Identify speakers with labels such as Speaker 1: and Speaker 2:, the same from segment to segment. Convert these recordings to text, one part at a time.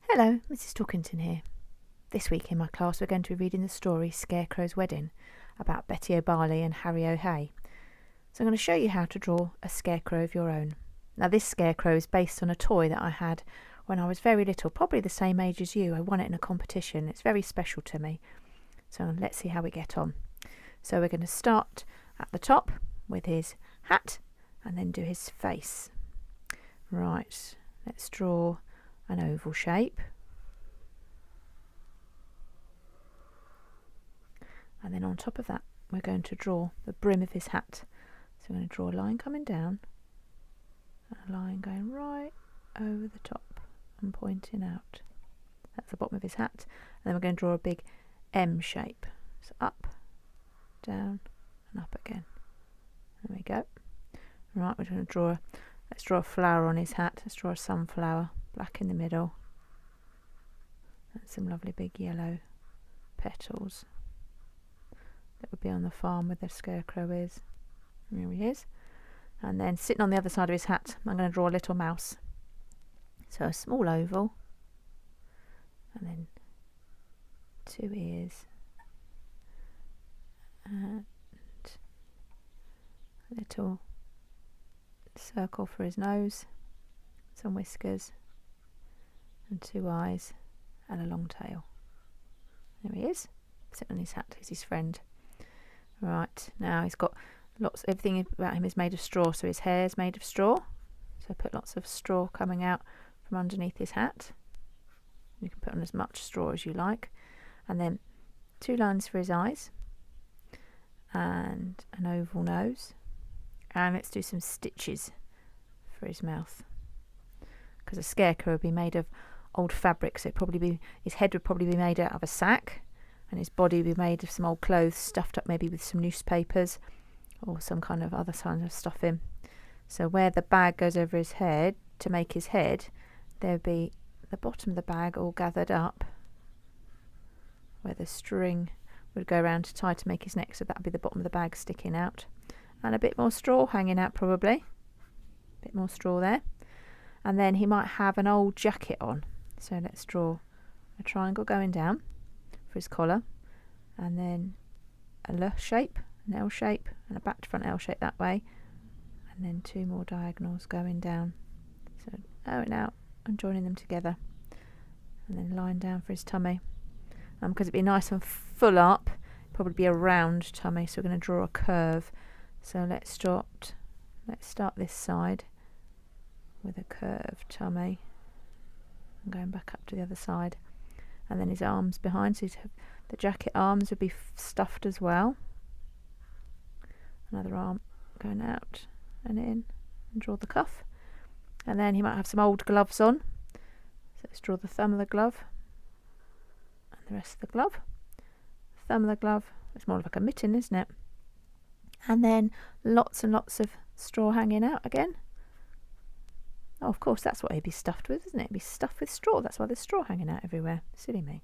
Speaker 1: Hello, Mrs. Talkington here. This week in my class we're going to be reading the story Scarecrow's Wedding about Betty O'Barley and Harry O'Hay. So I'm going to show you how to draw a scarecrow of your own. Now this scarecrow is based on a toy that I had when I was very little, probably the same age as you. I won it in a competition. It's very special to me. So let's see how we get on. So we're going to start at the top with his hat and then do his face. Right, let's draw an oval shape, and then on top of that we're going to draw the brim of his hat. So we're going to draw a line coming down and a line going right over the top and pointing out. That's the bottom of his hat. And then we're going to draw a big M shape. So up, down and up again. There we go. Right, we're going to let's draw a flower on his hat. Let's draw a sunflower, black in the middle, and some lovely big yellow petals that would be on the farm where the scarecrow is. There he is. And then sitting on the other side of his hat, I'm going to draw a little mouse. So a small oval, and then two ears, and a little circle for his nose, some whiskers, and two eyes, and a long tail. There he is, sitting on his hat. He's his friend. Right, now he's got everything about him is made of straw, so his hair is made of straw. So put lots of straw coming out from underneath his hat. You can put on as much straw as you like. And then two lines for his eyes, and an oval nose. And let's do some stitches for his mouth, because a scarecrow would be made of old fabric, so his head would probably be made out of a sack, and his body would be made of some old clothes stuffed up maybe with some newspapers or some kind of other kind of stuff in. So where the bag goes over his head to make his head, there would be the bottom of the bag all gathered up, where the string would go around to tie to make his neck, so that would be the bottom of the bag sticking out. And a bit more straw hanging out, probably. A bit more straw there. And then he might have an old jacket on. So let's draw a triangle going down for his collar, and then a L shape, an L shape, and a back to front L shape that way, and then two more diagonals going down. So out and out and joining them together, and then line down for his tummy. Because it'd be nice and full up, probably be a round tummy, so we're going to draw a curve. So let's start this side with a curved tummy and going back up to the other side, and then his arms behind, so the jacket arms would be stuffed as well. Another arm going out and in, and draw the cuff, and then he might have some old gloves on, so let's draw the thumb of the glove and the rest of the glove. Thumb of the glove, it's more like a mitten, isn't it? And then lots and lots of straw hanging out again. Oh, of course, that's what he'd be stuffed with, isn't it? It'd be stuffed with straw. That's why there's straw hanging out everywhere. Silly me.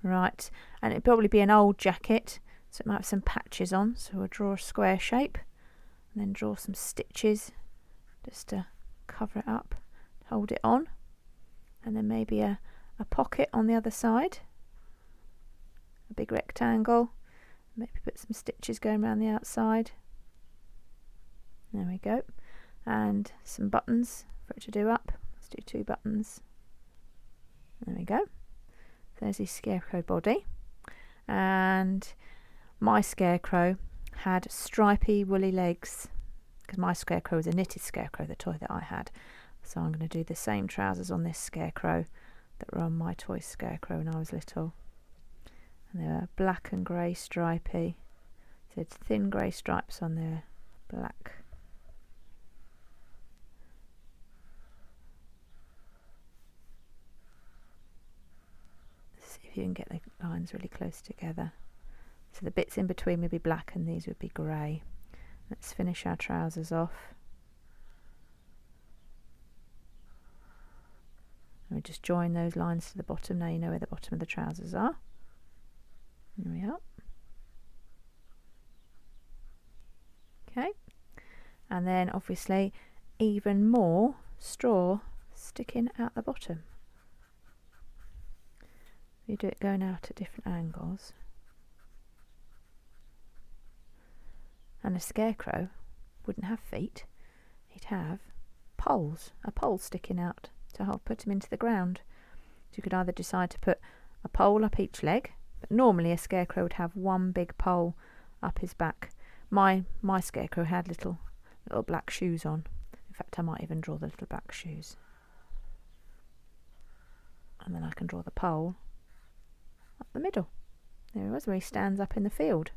Speaker 1: Right, and it'd probably be an old jacket, so it might have some patches on. So we'll draw a square shape, and then draw some stitches just to cover it up, hold it on, and then maybe a pocket on the other side, a big rectangle. Maybe put some stitches going around the outside. There we go. And some buttons for it to do up. Let's do two buttons. There we go. There's his scarecrow body. And my scarecrow had stripy woolly legs, because my scarecrow was a knitted scarecrow, the toy that I had. So I'm going to do the same trousers on this scarecrow that were on my toy scarecrow when I was little. And they were black and grey stripy. So it's thin grey stripes on there, black. Let's see if you can get the lines really close together. So the bits in between would be black and these would be grey. Let's finish our trousers off. And we just join those lines to the bottom. Now you know where the bottom of the trousers are. There we are. Okay, and then obviously even more straw sticking out the bottom. You do it going out at different angles. And a scarecrow wouldn't have feet. He'd have poles, a pole sticking out to put him into the ground. So you could either decide to put a pole up each leg, but normally a scarecrow would have one big pole up his back. My scarecrow had little black shoes on. In fact, I might even draw the little black shoes. And then I can draw the pole up the middle. There he was, where he stands up in the field.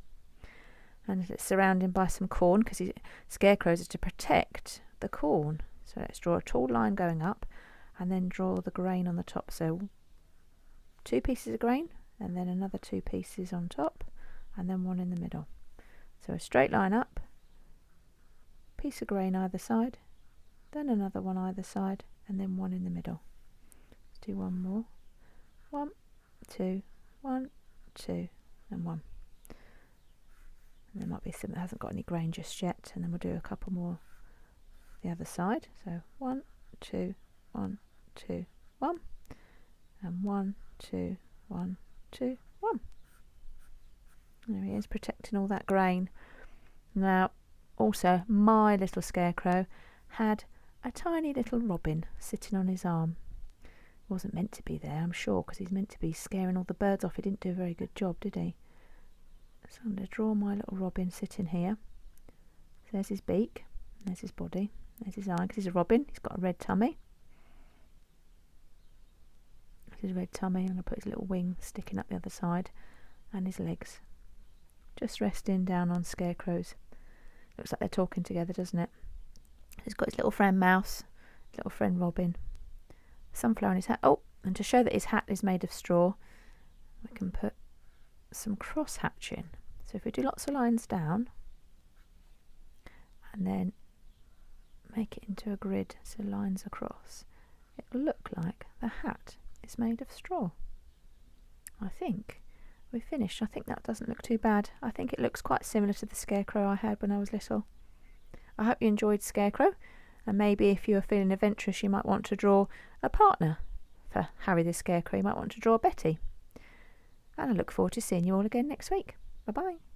Speaker 1: And it's surrounded by some corn, because scarecrows are to protect the corn. So let's draw a tall line going up, and then draw the grain on the top. So 2 pieces of grain, and then another 2 pieces on top, and then one in the middle. So a straight line up, piece of grain either side, then another one either side, and then one in the middle. Let's do one more. 1, 2, 1, 2, and 1. And there might be some that hasn't got any grain just yet, and then we'll do a couple more the other side. So 1, 2, 1, 2, 1, and 1, 2, 1, 2, 1. There he is, protecting all that grain. Now, also, my little scarecrow had a tiny little robin sitting on his arm. Wasn't meant to be there, I'm sure, because he's meant to be scaring all the birds off. He didn't do a very good job, did he? So I'm going to draw my little robin sitting here. So there's his beak, there's his body, there's his eye, because he's a robin. He's got a red tummy. There's his red tummy. I'm going to put his little wing sticking up the other side, and his legs just resting down on Scarecrow's. Looks like they're talking together, doesn't it? He's got his little friend Mouse, little friend Robin, sunflower in his hat. Oh, and to show that his hat is made of straw, we can put some cross hatching. So if we do lots of lines down and then make it into a grid, so lines across, it will look like the hat is made of straw. I think we're finished. I think that doesn't look too bad. I think it looks quite similar to the Scarecrow I had when I was little. I hope you enjoyed Scarecrow, and maybe if you are feeling adventurous you might want to draw a partner for Harry the Scarecrow. You might want to draw Betty. And I look forward to seeing you all again next week. Bye bye.